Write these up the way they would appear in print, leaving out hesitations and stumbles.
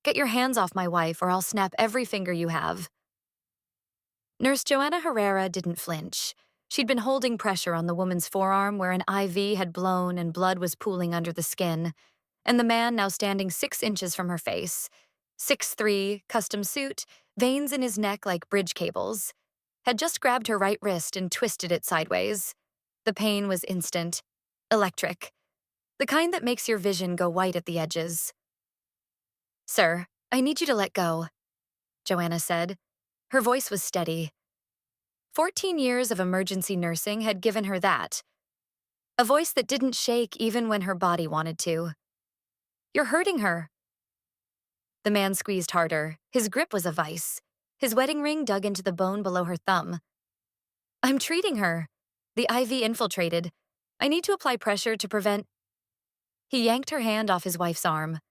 Get your hands off my wife or I'll snap every finger you have. Nurse Joanna Herrera didn't flinch. She'd been holding pressure on the woman's forearm where an IV had blown and blood was pooling under the skin, and the man now standing 6 inches from her face, 6'3", custom suit, veins in his neck like bridge cables, had just grabbed her right wrist and twisted it sideways. The pain was instant, electric, the kind that makes your vision go white at the edges. "Sir, I need you to let go," Joanna said. Her voice was steady. 14 years of emergency nursing had given her that. A voice that didn't shake even when her body wanted to. "You're hurting her." The man squeezed harder. His grip was a vice. His wedding ring dug into the bone below her thumb. "I'm treating her. The IV infiltrated. I need to apply pressure to prevent—" He yanked her hand off his wife's arm.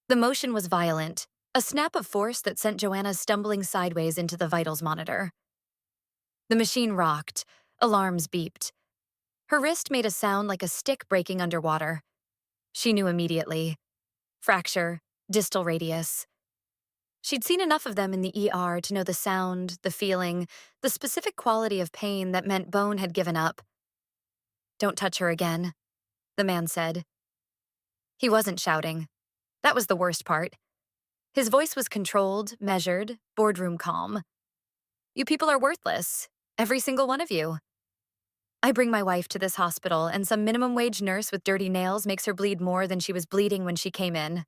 The motion was violent, a snap of force that sent Joanna stumbling sideways into the vitals monitor. The machine rocked. Alarms beeped. Her wrist made a sound like a stick breaking underwater. She knew immediately. Fracture, distal radius. She'd seen enough of them in the ER to know the sound, the feeling, the specific quality of pain that meant bone had given up. "Don't touch her again," the man said. He wasn't shouting. That was the worst part. His voice was controlled, measured, boardroom calm. "You people are worthless. Every single one of you. I bring my wife to this hospital, and some minimum wage nurse with dirty nails makes her bleed more than she was bleeding when she came in."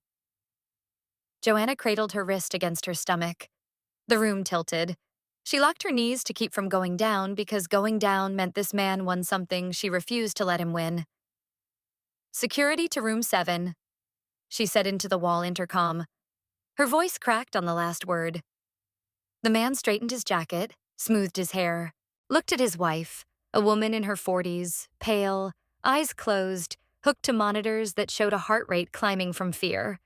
Joanna cradled her wrist against her stomach. The room tilted. She locked her knees to keep from going down because going down meant this man won something she refused to let him win. "Security to room 7, she said into the wall intercom. Her voice cracked on the last word. The man straightened his jacket, smoothed his hair, looked at his wife, a woman in her 40s, pale, eyes closed, hooked to monitors that showed a heart rate climbing from fear.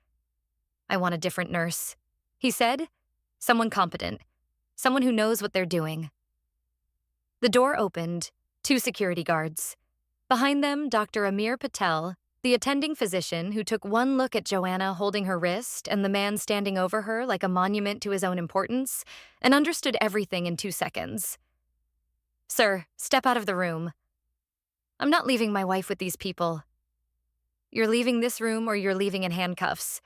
"I want a different nurse," he said. "Someone competent. Someone who knows what they're doing." The door opened. 2 security guards. Behind them, Dr. Amir Patel, the attending physician who took one look at Joanna holding her wrist and the man standing over her like a monument to his own importance, and understood everything in 2 seconds. "Sir, step out of the room. I'm not leaving my wife with these people. You're leaving this room or you're leaving in handcuffs.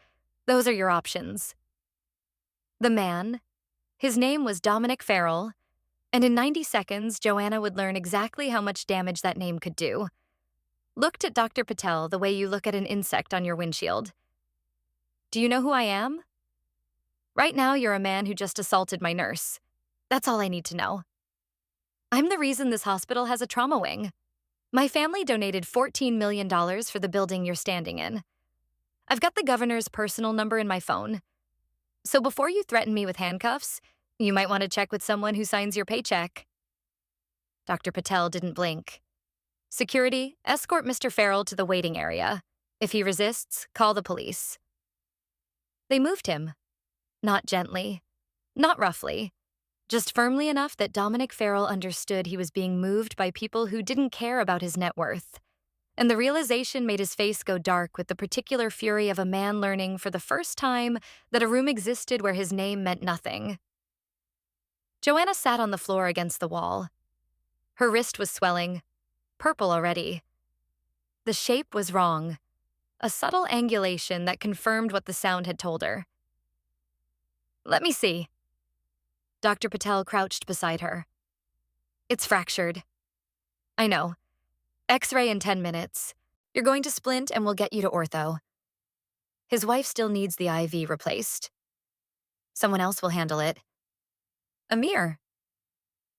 Those are your options." The man, his name was Dominic Farrell, and in 90 seconds, Joanna would learn exactly how much damage that name could do. Looked at Dr. Patel the way you look at an insect on your windshield. "Do you know who I am? Right now, you're a man who just assaulted my nurse. That's all I need to know. I'm the reason this hospital has a trauma wing. My family donated $14 million for the building you're standing in. I've got the governor's personal number in my phone. So before you threaten me with handcuffs, you might want to check with someone who signs your paycheck." Dr. Patel didn't blink. "Security, escort Mr. Farrell to the waiting area. If he resists, call the police." They moved him. Not gently, not roughly, just firmly enough that Dominic Farrell understood he was being moved by people who didn't care about his net worth. And the realization made his face go dark with the particular fury of a man learning for the first time that a room existed where his name meant nothing. Joanna sat on the floor against the wall. Her wrist was swelling, purple already. The shape was wrong, a subtle angulation that confirmed what the sound had told her. "Let me see." Dr. Patel crouched beside her. "It's fractured." "I know. X-ray in 10 minutes. You're going to splint and we'll get you to ortho. His wife still needs the IV replaced. Someone else will handle it." "Amir."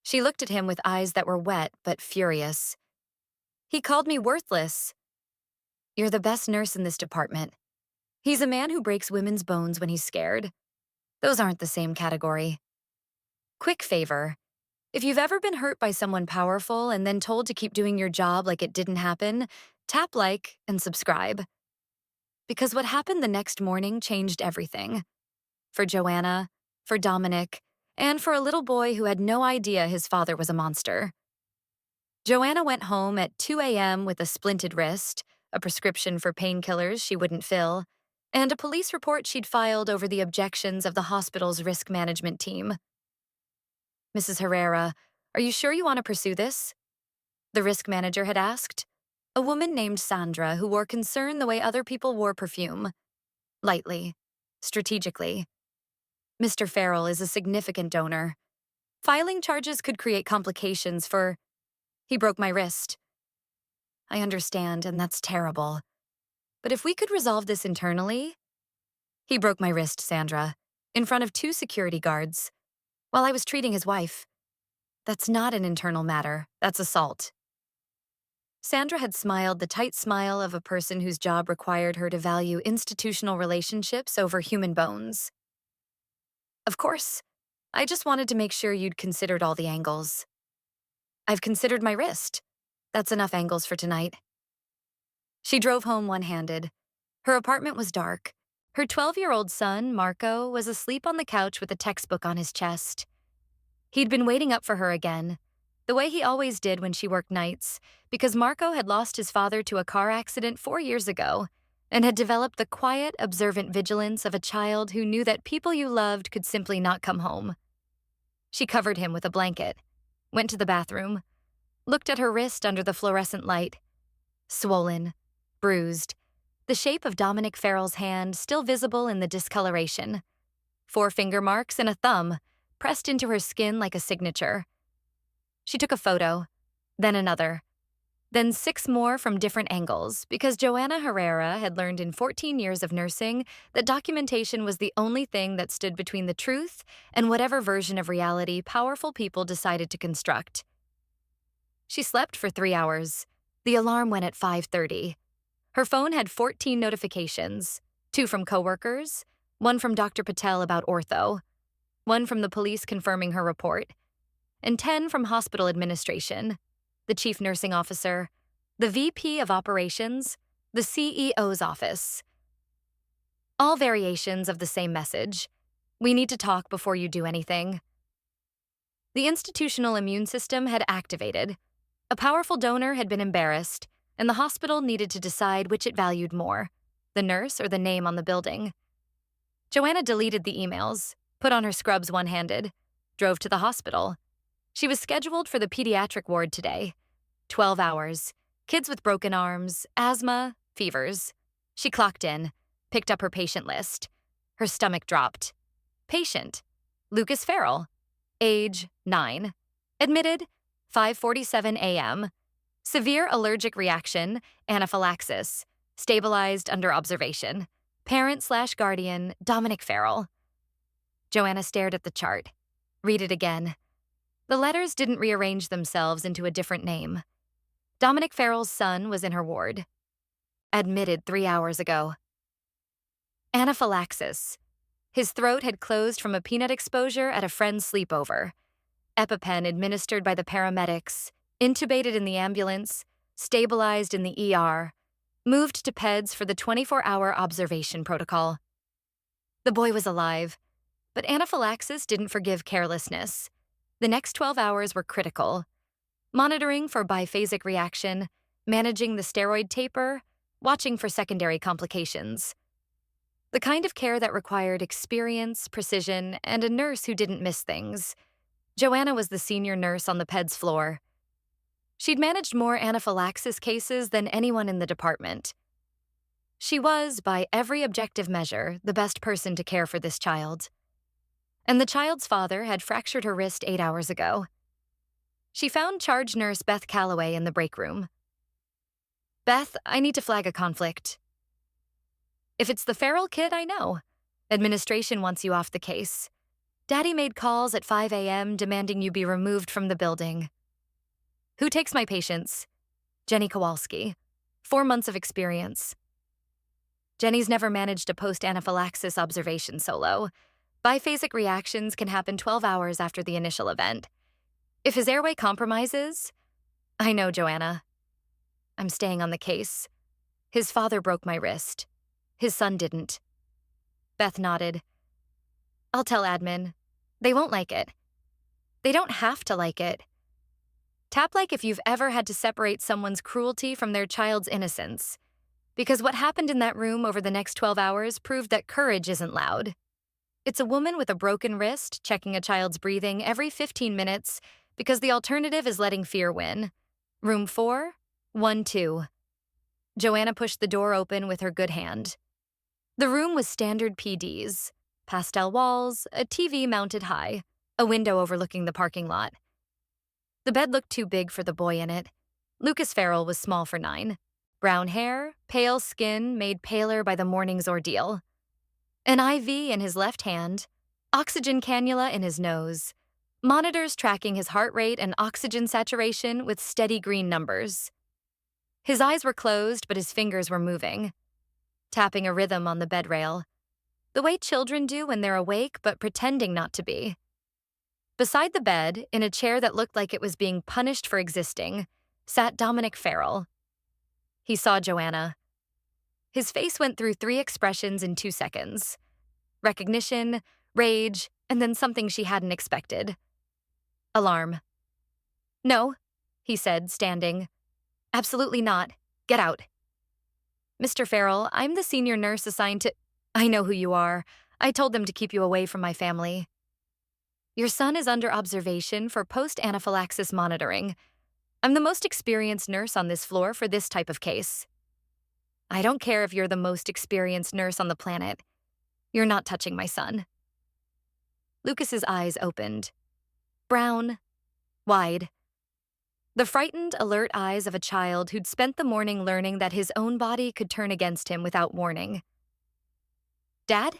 She looked at him with eyes that were wet but furious. "He called me worthless." "You're the best nurse in this department. He's a man who breaks women's bones when he's scared. Those aren't the same category. Quick favor. If you've ever been hurt by someone powerful and then told to keep doing your job like it didn't happen, tap like and subscribe. Because what happened the next morning changed everything. For Joanna, for Dominic, and for a little boy who had no idea his father was a monster. Joanna went home at 2 a.m. with a splinted wrist, a prescription for painkillers she wouldn't fill, and a police report she'd filed over the objections of the hospital's risk management team. "Mrs. Herrera, are you sure you want to pursue this?" the risk manager had asked. A woman named Sandra who wore concern the way other people wore perfume. Lightly. Strategically. "Mr. Farrell is a significant donor. Filing charges could create complications for—" "He broke my wrist." "I understand, and that's terrible. But if we could resolve this internally—" "He broke my wrist, Sandra, in front of 2 security guards, while I was treating his wife. That's not an internal matter, that's assault." Sandra had smiled the tight smile of a person whose job required her to value institutional relationships over human bones. "Of course. I just wanted to make sure you'd considered all the angles." "I've considered my wrist. That's enough angles for tonight." She drove home one-handed. Her apartment was dark. Her 12-year-old son, Marco, was asleep on the couch with a textbook on his chest. He'd been waiting up for her again, the way he always did when she worked nights, because Marco had lost his father to a car accident 4 years ago and had developed the quiet, observant vigilance of a child who knew that people you loved could simply not come home. She covered him with a blanket, went to the bathroom, looked at her wrist under the fluorescent light. Swollen, bruised, the shape of Dominic Farrell's hand still visible in the discoloration. 4 finger marks and a thumb, pressed into her skin like a signature. She took a photo, then another, then 6 more from different angles, because Joanna Herrera had learned in 14 years of nursing that documentation was the only thing that stood between the truth and whatever version of reality powerful people decided to construct. She slept for 3 hours. The alarm went at 5:30. Her phone had 14 notifications, 2 from coworkers, 1 from Dr. Patel about ortho, 1 from the police confirming her report, and 10 from hospital administration, the chief nursing officer, the VP of operations, the CEO's office. All variations of the same message. "We need to talk before you do anything." The institutional immune system had activated. A powerful donor had been embarrassed, and the hospital needed to decide which it valued more, the nurse or the name on the building. Joanna deleted the emails, put on her scrubs one-handed, drove to the hospital. She was scheduled for the pediatric ward today. 12 hours, kids with broken arms, asthma, fevers. She clocked in, picked up her patient list. Her stomach dropped. Patient: Lucas Farrell. Age: 9. Admitted: 5:47 a.m. Severe allergic reaction, anaphylaxis. Stabilized under observation. Parent/guardian, Dominic Farrell. Joanna stared at the chart. Read it again. The letters didn't rearrange themselves into a different name. Dominic Farrell's son was in her ward. Admitted 3 hours ago. Anaphylaxis. His throat had closed from a peanut exposure at a friend's sleepover. EpiPen administered by the paramedics, intubated in the ambulance, stabilized in the ER, moved to PEDS for the 24-hour observation protocol. The boy was alive, but anaphylaxis didn't forgive carelessness. The next 12 hours were critical. Monitoring for biphasic reaction, managing the steroid taper, watching for secondary complications. The kind of care that required experience, precision, and a nurse who didn't miss things. Joanna was the senior nurse on the PEDS floor. She'd managed more anaphylaxis cases than anyone in the department. She was, by every objective measure, the best person to care for this child. And the child's father had fractured her wrist 8 hours ago. She found charge nurse Beth Calloway in the break room. "Beth, I need to flag a conflict." "If it's the Farrell kid, I know. Administration wants you off the case. Daddy made calls at 5 a.m. demanding you be removed from the building." "Who takes my patients?" "Jenny Kowalski. 4 months of experience." Jenny's never managed a post-anaphylaxis observation solo. Biphasic reactions can happen 12 hours after the initial event. If his airway compromises— "I know, Joanna. I'm staying on the case. His father broke my wrist. His son didn't." Beth nodded. "I'll tell admin. They won't like it. They don't have to like it. Tap like if you've ever had to separate someone's cruelty from their child's innocence. Because what happened in that room over the next 12 hours proved that courage isn't loud. It's a woman with a broken wrist checking a child's breathing every 15 minutes because the alternative is letting fear win. Room 412. Joanna pushed the door open with her good hand. The room was standard PDs. Pastel walls, a TV mounted high, a window overlooking the parking lot. The bed looked too big for the boy in it. Lucas Farrell was small for 9. Brown hair, pale skin made paler by the morning's ordeal. An IV in his left hand, oxygen cannula in his nose, monitors tracking his heart rate and oxygen saturation with steady green numbers. His eyes were closed, but his fingers were moving, tapping a rhythm on the bed rail, the way children do when they're awake but pretending not to be. Beside the bed, in a chair that looked like it was being punished for existing, sat Dominic Farrell. He saw Joanna. His face went through 3 expressions in 2 seconds. Recognition, rage, and then something she hadn't expected. Alarm. "No," he said, standing. "Absolutely not. Get out." "Mr. Farrell, I'm the senior nurse assigned to—" "I know who you are. I told them to keep you away from my family." "Your son is under observation for post-anaphylaxis monitoring. I'm the most experienced nurse on this floor for this type of case." "I don't care if you're the most experienced nurse on the planet. You're not touching my son." Lucas's eyes opened. Brown, wide. The frightened, alert eyes of a child who'd spent the morning learning that his own body could turn against him without warning. "Dad?"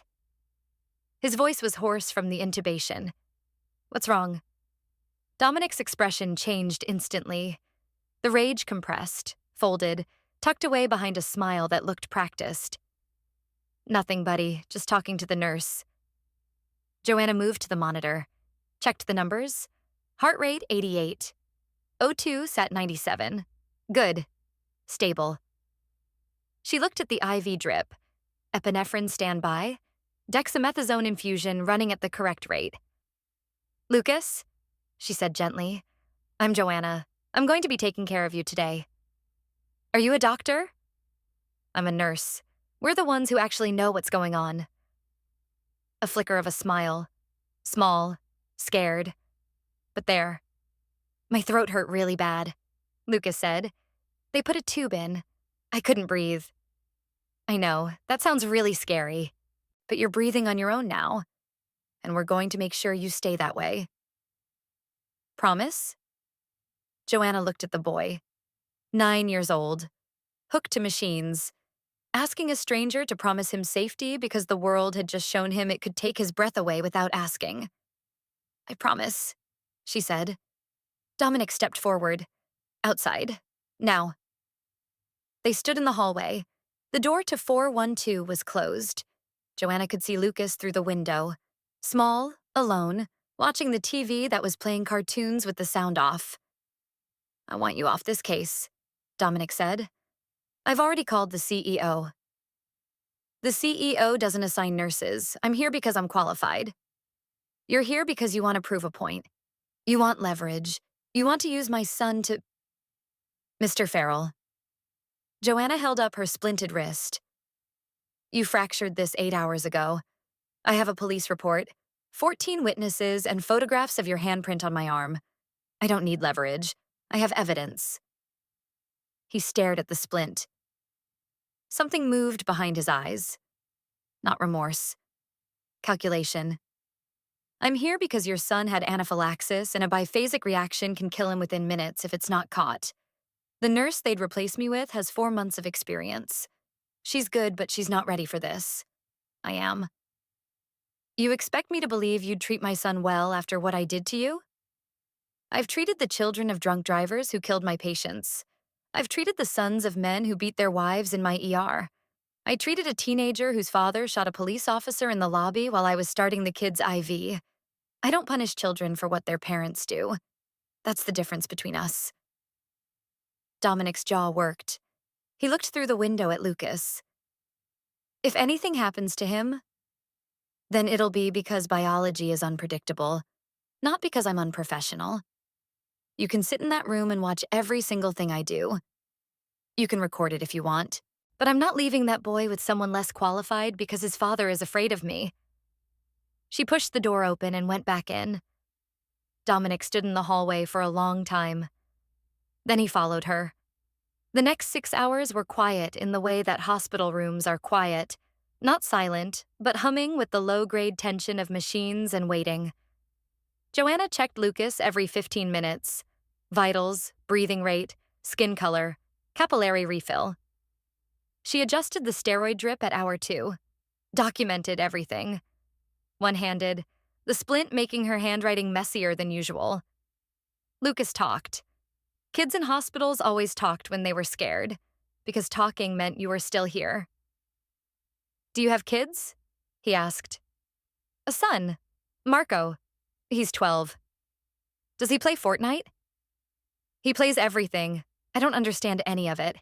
His voice was hoarse from the intubation. "What's wrong?" Dominic's expression changed instantly. The rage compressed, folded, tucked away behind a smile that looked practiced. "Nothing, buddy. Just talking to the nurse." Joanna moved to the monitor, checked the numbers. Heart rate 88. O2 sat 97. Good. Stable. She looked at the IV drip. Epinephrine standby. Dexamethasone infusion running at the correct rate. "Lucas," she said gently, "I'm Joanna. I'm going to be taking care of you today." "Are you a doctor?" "I'm a nurse. We're the ones who actually know what's going on." A flicker of a smile. Small, scared. But there. "My throat hurt really bad," Lucas said. "They put a tube in. I couldn't breathe." "I know, that sounds really scary. But you're breathing on your own now. And we're going to make sure you stay that way." "Promise?" Joanna looked at the boy. 9 years old. Hooked to machines. Asking a stranger to promise him safety because the world had just shown him it could take his breath away without asking. "I promise," she said. Dominic stepped forward. "Outside. Now." They stood in the hallway. The door to 412 was closed. Joanna could see Lucas through the window. Small, alone, watching the TV that was playing cartoons with the sound off. "I want you off this case," Dominic said. "I've already called the CEO." "The CEO doesn't assign nurses. I'm here because I'm qualified." "You're here because you want to prove a point. You want leverage. You want to use my son to—" "Mr. Farrell." Joanna held up her splinted wrist. "You fractured this 8 hours ago. I have a police report, 14 witnesses, and photographs of your handprint on my arm. I don't need leverage. I have evidence." He stared at the splint. Something moved behind his eyes. Not remorse. Calculation. "I'm here because your son had anaphylaxis, and a biphasic reaction can kill him within minutes if it's not caught. The nurse they'd replace me with has 4 months of experience. She's good, but she's not ready for this. I am." "You expect me to believe you'd treat my son well after what I did to you?" "I've treated the children of drunk drivers who killed my patients. I've treated the sons of men who beat their wives in my ER. I treated a teenager whose father shot a police officer in the lobby while I was starting the kid's IV. I don't punish children for what their parents do. That's the difference between us." Dominic's jaw worked. He looked through the window at Lucas. "If anything happens to him, then it'll be because biology is unpredictable, not because I'm unprofessional. You can sit in that room and watch every single thing I do. You can record it if you want, But I'm not leaving that boy with someone less qualified because his father is afraid of me. She pushed the door open and went back in. Dominic stood in the hallway for a long time. Then he followed her. The next 6 hours were quiet in the way that hospital rooms are quiet, not silent, but humming with the low-grade tension of machines and waiting. Joanna checked Lucas every 15 minutes. Vitals, breathing rate, skin color, capillary refill. She adjusted the steroid drip at hour 2. Documented everything. One-handed, the splint making her handwriting messier than usual. Lucas talked. Kids in hospitals always talked when they were scared, because talking meant you were still here. "Do you have kids?" he asked. "A son. Marco. He's 12. "Does he play Fortnite?" "He plays everything. I don't understand any of it."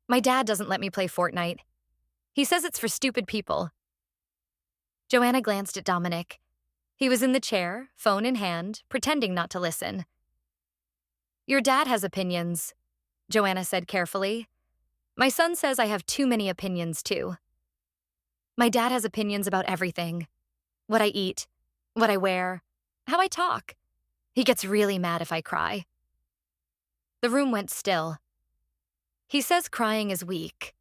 "My dad doesn't let me play Fortnite. He says it's for stupid people." Joanna glanced at Dominic. He was in the chair, phone in hand, pretending not to listen. "Your dad has opinions," Joanna said carefully. "My son says I have too many opinions, too." "My dad has opinions about everything. What I eat, what I wear, how I talk. He gets really mad if I cry." The room went still. "He says crying is weak,"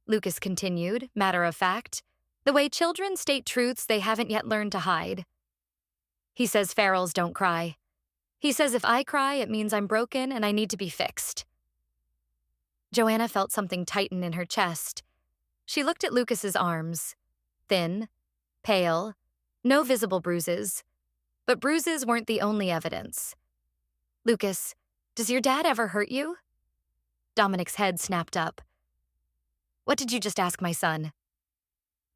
Lucas continued, matter of fact, the way children state truths they haven't yet learned to hide. "He says Farrells don't cry. He says if I cry, it means I'm broken and I need to be fixed." Joanna felt something tighten in her chest. She looked at Lucas's arms. Thin, pale, no visible bruises. But bruises weren't the only evidence. "Lucas, does your dad ever hurt you?" Dominic's head snapped up. "What did you just ask my son?"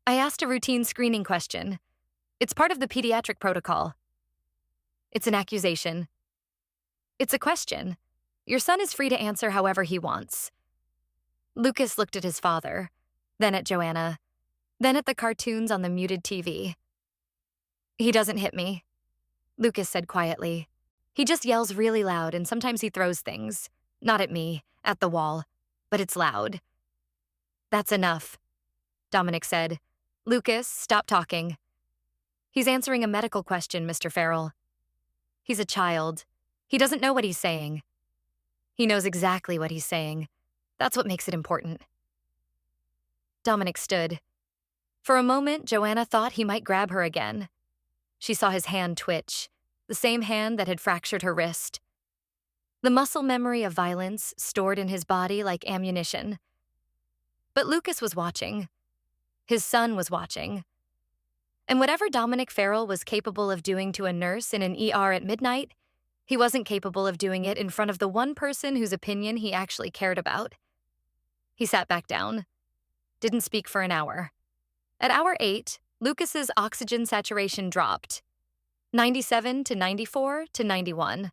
"I asked a routine screening question. It's part of the pediatric protocol." "It's an accusation." "It's a question. Your son is free to answer however he wants." Lucas looked at his father, then at Joanna, then at the cartoons on the muted TV. "He doesn't hit me," Lucas said quietly. "He just yells really loud and sometimes he throws things. Not at me, at the wall. But it's loud." "That's enough," Dominic said. "Lucas, stop talking." "He's answering a medical question, Mr. Farrell." "He's a child. He doesn't know what he's saying." "He knows exactly what he's saying. That's what makes it important." Dominic stood. For a moment, Joanna thought he might grab her again. She saw his hand twitch, the same hand that had fractured her wrist. The muscle memory of violence stored in his body like ammunition. But Lucas was watching. His son was watching. And whatever Dominic Farrell was capable of doing to a nurse in an ER at midnight, he wasn't capable of doing it in front of the one person whose opinion he actually cared about. He sat back down. Didn't speak for an hour. At hour 8, Lucas's oxygen saturation dropped. 97 to 94 to 91.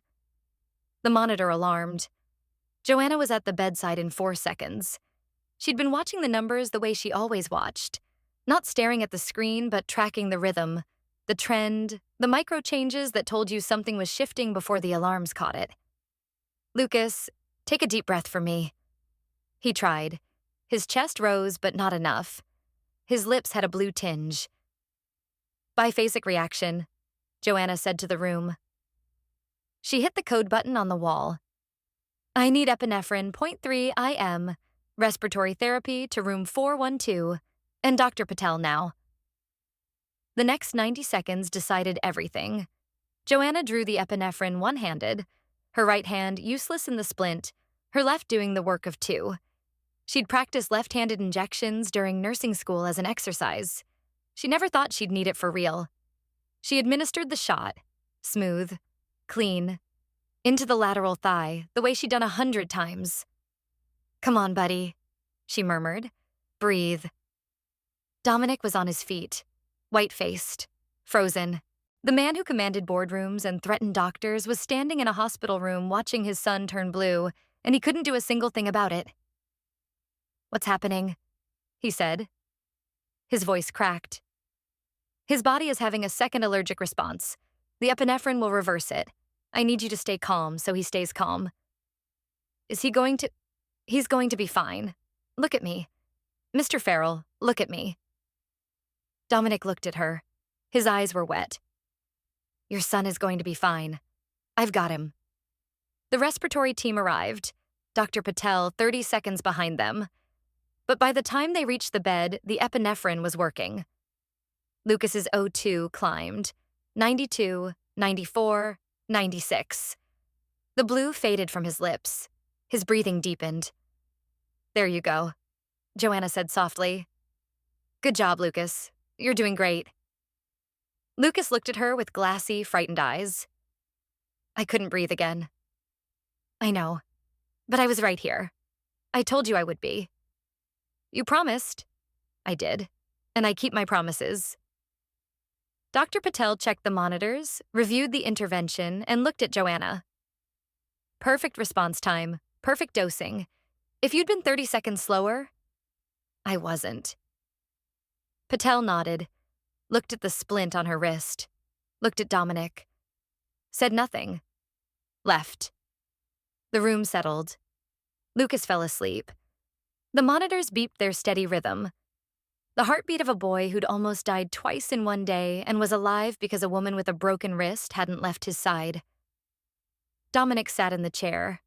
The monitor alarmed. Joanna was at the bedside in 4 seconds. She'd been watching the numbers the way she always watched, not staring at the screen but tracking the rhythm, the trend, the micro changes that told you something was shifting before the alarms caught it. "Lucas, take a deep breath for me." He tried. His chest rose, but not enough. His lips had a blue tinge. "Biphasic reaction," Joanna said to the room. She hit the code button on the wall. "I need epinephrine 0.3 IM, respiratory therapy to room 412, and Dr. Patel now." The next 90 seconds decided everything. Joanna drew the epinephrine one-handed, her right hand useless in the splint, her left doing the work of 2. She'd practiced left-handed injections during nursing school as an exercise. She never thought she'd need it for real. She administered the shot, smooth, clean, into the lateral thigh, the way she'd done 100 times. "Come on, buddy," she murmured. "Breathe." Dominic was on his feet, white-faced, frozen. The man who commanded boardrooms and threatened doctors was standing in a hospital room watching his son turn blue, and he couldn't do a single thing about it. "What's happening?" he said. His voice cracked. "His body is having a second allergic response. The epinephrine will reverse it. I need you to stay calm so he stays calm." "Is he going to—" "He's going to be fine. Look at me. Mr. Farrell, look at me. Dominic looked at her. His eyes were wet. Your son is going to be fine. I've got him. The respiratory team arrived, Dr. Patel 30 seconds behind them. But by the time they reached the bed, the epinephrine was working. Lucas's O2 climbed. 92, 94, 96. The blue faded from his lips. His breathing deepened. There you go, Joanna said softly. Good job, Lucas. You're doing great. Lucas looked at her with glassy, frightened eyes. I couldn't breathe again. I know, but I was right here. I told you I would be. You promised. I did, and I keep my promises. Dr. Patel checked the monitors, reviewed the intervention, and looked at Joanna. Perfect response time, perfect dosing. If you'd been 30 seconds slower, I wasn't. Patel nodded, looked at the splint on her wrist, looked at Dominic, said nothing, left. The room settled. Lucas fell asleep. The monitors beeped their steady rhythm. The heartbeat of a boy who'd almost died twice in one day and was alive because a woman with a broken wrist hadn't left his side. Dominic sat in the chair.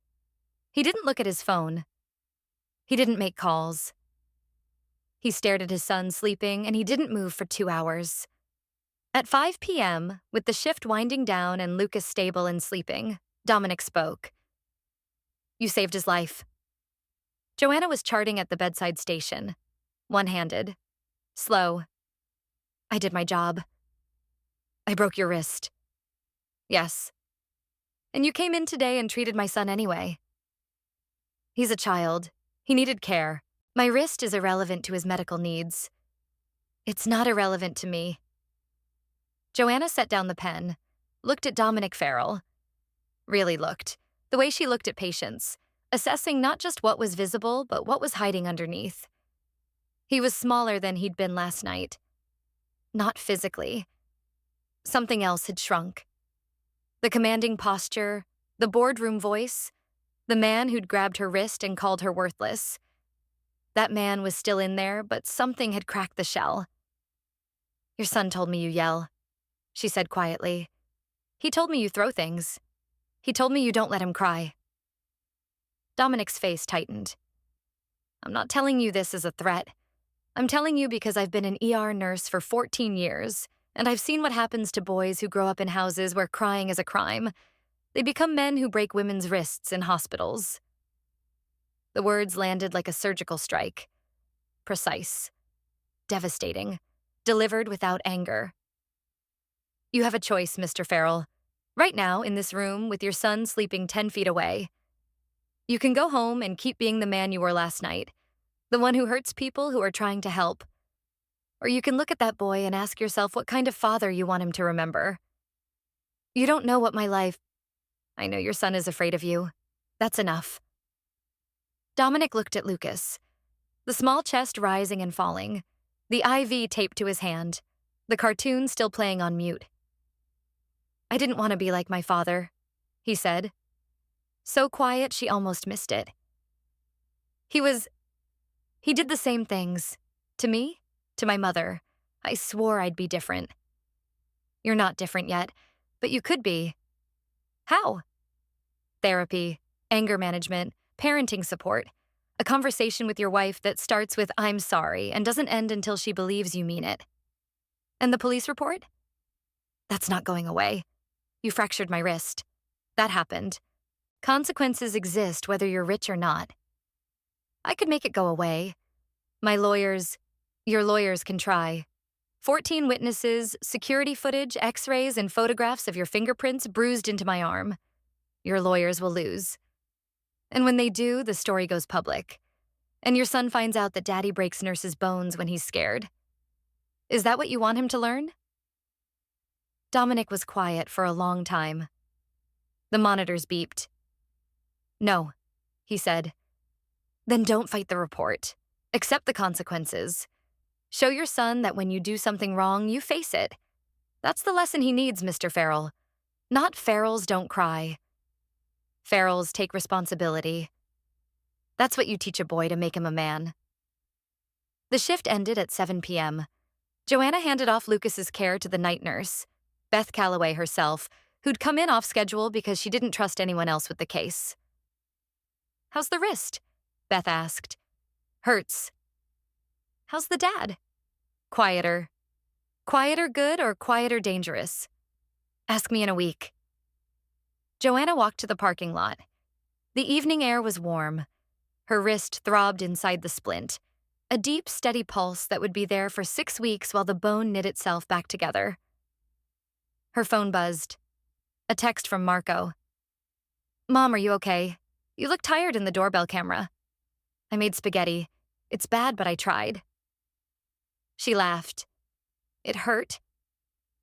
He didn't look at his phone. He didn't make calls. He stared at his son sleeping, and he didn't move for 2 hours. At 5 p.m., with the shift winding down and Lucas stable and sleeping, Dominic spoke. You saved his life. Joanna was charting at the bedside station, one-handed, slow. I did my job. I broke your wrist. Yes. And you came in today and treated my son anyway. He's a child. He needed care. My wrist is irrelevant to his medical needs. It's not irrelevant to me. Joanna set down the pen, looked at Dominic Farrell. Really looked, the way she looked at patients, assessing not just what was visible, but what was hiding underneath. He was smaller than he'd been last night. Not physically. Something else had shrunk. The commanding posture, the boardroom voice, the man who'd grabbed her wrist and called her worthless. That man was still in there, but something had cracked the shell. Your son told me you yell, she said quietly. He told me you throw things. He told me you don't let him cry. Dominic's face tightened. I'm not telling you this as a threat. I'm telling you because I've been an ER nurse for 14 years, and I've seen what happens to boys who grow up in houses where crying is a crime. They become men who break women's wrists in hospitals. The words landed like a surgical strike. Precise. Devastating. Delivered without anger. You have a choice, Mr. Farrell. Right now, in this room, with your son sleeping 10 feet away. You can go home and keep being the man you were last night, the one who hurts people who are trying to help. Or you can look at that boy and ask yourself what kind of father you want him to remember. You don't know what my life... I know your son is afraid of you. That's enough. Dominic looked at Lucas, the small chest rising and falling, the IV taped to his hand, the cartoon still playing on mute. I didn't want to be like my father, he said. So quiet she almost missed it. He did the same things. To me, to my mother. I swore I'd be different. You're not different yet, but you could be. How? Therapy, anger management, parenting support, a conversation with your wife that starts with I'm sorry and doesn't end until she believes you mean it. And the police report? That's not going away. You fractured my wrist. That happened. Consequences exist whether you're rich or not. I could make it go away. Your lawyers can try. 14 witnesses, security footage, x-rays, and photographs of your fingerprints bruised into my arm. Your lawyers will lose. And when they do, the story goes public. And your son finds out that Daddy breaks nurses' bones when he's scared. Is that what you want him to learn? Dominic was quiet for a long time. The monitors beeped. No, he said. Then don't fight the report. Accept the consequences. Show your son that when you do something wrong, you face it. That's the lesson he needs, Mr. Farrell. Not Farrells don't cry. Farrells take responsibility. That's what you teach a boy to make him a man. The shift ended at 7 p.m. Joanna handed off Lucas's care to the night nurse, Beth Calloway herself, who'd come in off schedule because she didn't trust anyone else with the case. "How's the wrist?" Beth asked. "Hurts." "How's the dad?" "Quieter." "Quieter good or quieter dangerous?" "Ask me in a week." Joanna walked to the parking lot. The evening air was warm. Her wrist throbbed inside the splint, a deep, steady pulse that would be there for 6 weeks while the bone knit itself back together. Her phone buzzed. A text from Marco. "Mom, are you okay? You look tired in the doorbell camera." "I made spaghetti. It's bad, but I tried." She laughed. It hurt.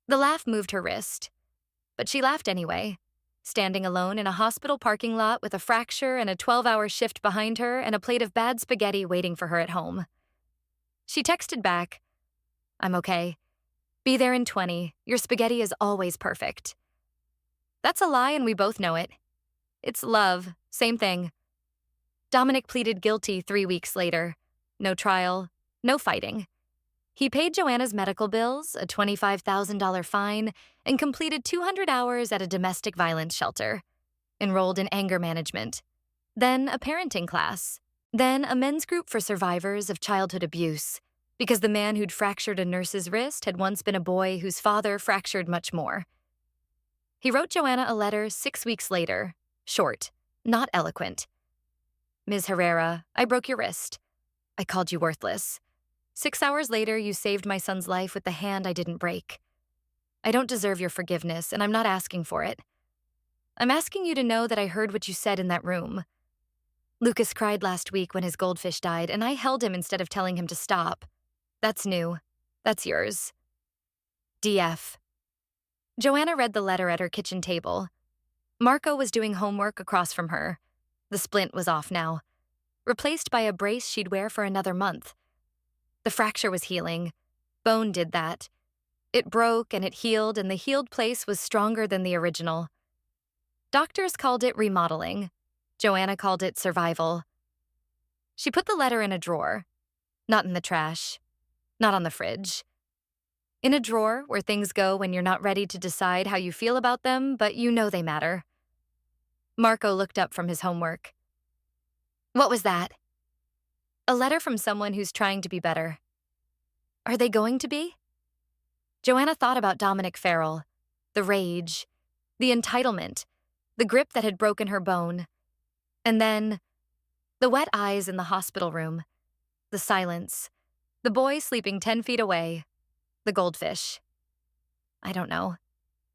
The laugh moved her wrist. But she laughed anyway, standing alone in a hospital parking lot with a fracture and a 12-hour shift behind her and a plate of bad spaghetti waiting for her at home. She texted back, "I'm okay. Be there in 20. Your spaghetti is always perfect." That's a lie and we both know it. It's love. Same thing. Dominic pleaded guilty 3 weeks later. No trial, no fighting. He paid Joanna's medical bills, a $25,000 fine, and completed 200 hours at a domestic violence shelter. Enrolled in anger management. Then a parenting class. Then a men's group for survivors of childhood abuse, because the man who'd fractured a nurse's wrist had once been a boy whose father fractured much more. He wrote Joanna a letter 6 weeks later, short, not eloquent. "Ms. Herrera, I broke your wrist. I called you worthless. 6 hours later, you saved my son's life with the hand I didn't break. I don't deserve your forgiveness, and I'm not asking for it. I'm asking you to know that I heard what you said in that room. Lucas cried last week when his goldfish died, and I held him instead of telling him to stop. That's new. That's yours. DF." Joanna read the letter at her kitchen table. Marco was doing homework across from her. The splint was off now, replaced by a brace she'd wear for another month. The fracture was healing. Bone did that. It broke and it healed, and the healed place was stronger than the original. Doctors called it remodeling. Joanna called it survival. She put the letter in a drawer. Not in the trash. Not on the fridge. In a drawer where things go when you're not ready to decide how you feel about them, but you know they matter. Marco looked up from his homework. "What was that?" "A letter from someone who's trying to be better." "Are they going to be?" Joanna thought about Dominic Farrell, the rage, the entitlement, the grip that had broken her bone. And then, the wet eyes in the hospital room, the silence, the boy sleeping 10 feet away, the goldfish. "I don't know,"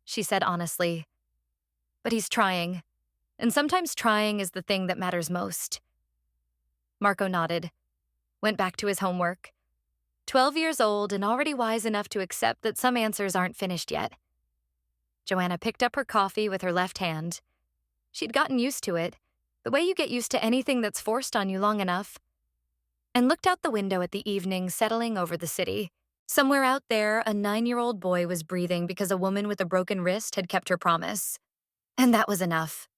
she said honestly. "But he's trying, and sometimes trying is the thing that matters most." Marco nodded, went back to his homework. 12 years old and already wise enough to accept that some answers aren't finished yet. Joanna picked up her coffee with her left hand. She'd gotten used to it, the way you get used to anything that's forced on you long enough, and looked out the window at the evening settling over the city. Somewhere out there, a 9-year-old boy was breathing because a woman with a broken wrist had kept her promise. And that was enough.